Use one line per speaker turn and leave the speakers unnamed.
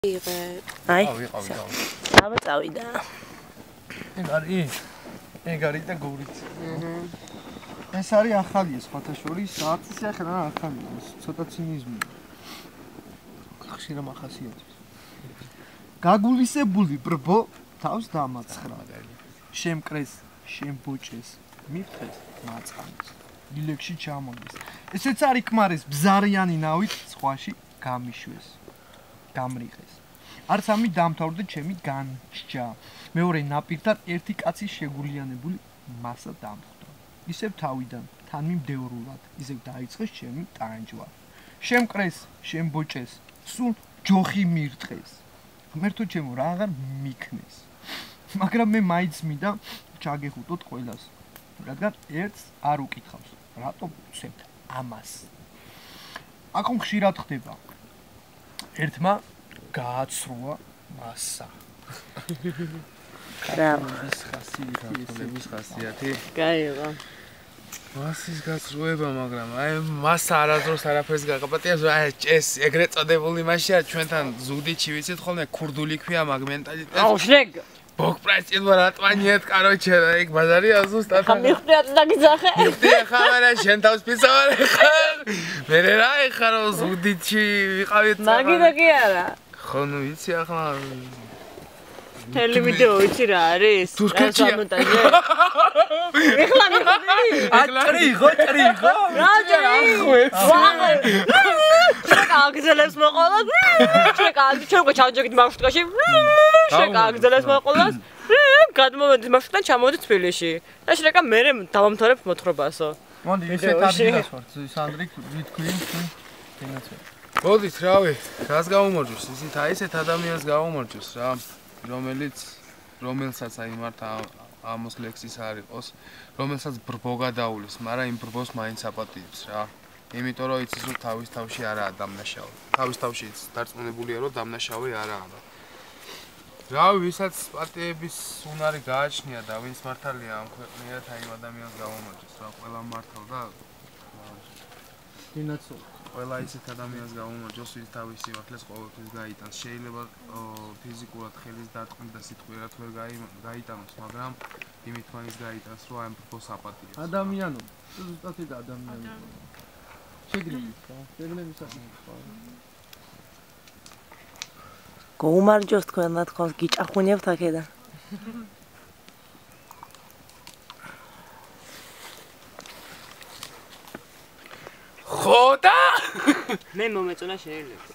აი, აბა წავიდა.
ეგარი და გურიც. ეს არის ახალია სხვათა შორის, საათის ახლა ახალია, ცოტა ცინიზმია. ხშირად ახასიათებს. გაგულისებული ბრბო თავს დამაცხრა. შემკრეს, შემბოჭეს, მიფხეს მაწყანს. დილეგში ჩამოდის. ესეც არის კმარეს ბზარიანი ნავით სხვაში გამიშვეს. გამრიხეს. არც ამი დამთავრდა ჩემი განსჯა. მეორე ნაპირთან ერთი კაცი შეგულიანებული მასა დამხვდა. ისევ თავიდან, თან მიმდევრულად, ისევ დაიწყეს ჩემი ტანჯვა. შემკრეს, შემბოჭეს, სულ ჯოხი მირტყეს. ღმერთო ჩემო, რა აღარ მიქნეს. მაგრამ მე მაინც მინდა ჩაგეხუტოთ ყველას. რადგან ერთს არ უკითხავს, რატომ ვცემთ ამას. აქ ხშირად ხდება. ერთმა გააცრუა მასა.
ხასიათი ხასიათი.
გაიღო.
მასის გაცრუება, მაგრამ აი მასა არასდროს არაფერს გაგაპატიებს, აი ჭეს ეგრეთ წოდებული მასია ჩვენთან ზუდიჩი ვიცით ხოლმე ქურდული ქვია მაგ მენტალიტეტი.
აუ შეგ.
ბოქპრაისტილ რატვანიეთ, короче, ეგ ბაზარია ზუსტად.
ხამიხდი დაგიძახე.
მიხდი ხამარა შენ თავს პისავარ ხარ. მე რა ეხარო ზუდიჩი ვიყავით.
მაგიდა კი არა.
ხო ნუ იცი ახლა
თელი ვიდეო იცი რა არის?
თურქეთია.
ეხლა მიხდი.
ტრიხო.
რა ჭრიხო? შეკაგზელებს მოყოლოს. ჩვენ უკვე ჩავჯექით მარშრუტკაში. შეკაგზელებს მოყოლოს. გადმოვედი მარშრუტიდან ჩამოვედი თბილისში. და შეკა მე დავამთავრებ მოთხრობასო.
მოდი ისეთ ადგილას ვარ, სანდრიკ ვიტქვი თენაცო.
მოდით რავი, რას გაუმორჯოს? ისეთ აი ესეთ ადამიანს გაუმორჯოს რა, რომელსაც აი მართა ამოს ლექსის არ იყოს, რომელსაც ბრბო გადაულის, მაგრამ იმ ბრბოს მაინც აპატიებს რა. იმიტომ რომ იცის რომ თავის თავში არაა დამნაშავე. თავის თავში იცის დარწმუნებულია რომ დამნაშავე არაა. რავი, ვისაც პატიების უნარი გააჩნია და ვინც მართალია ამ ქვეყნიერად აი იმ ადამიანს გაუმორჯოს რა, ყველა მართავ და
თენაცო.
ყველა ისეთ ადამიანს გაუმორჯოს, ვინც თავის სიმართლეს ყოველთვის გაიტანს. შეიძლება ფიზიკურად ხელის დარტყმით და სიტყვიერად ვერ გაიტანოს, მაგრამ იმით მაინც გაიტანს, რომ აი ამ ბრბოს აპატიებს.
ადამიანო, ზუსტად ეგ ადამიანო. შეგრები საქმეა.
გოუმარჯოს თქვენმა თქოს გიჭახუნებთ აქედან.
ხო და
მე მომეწონა შეიძლება.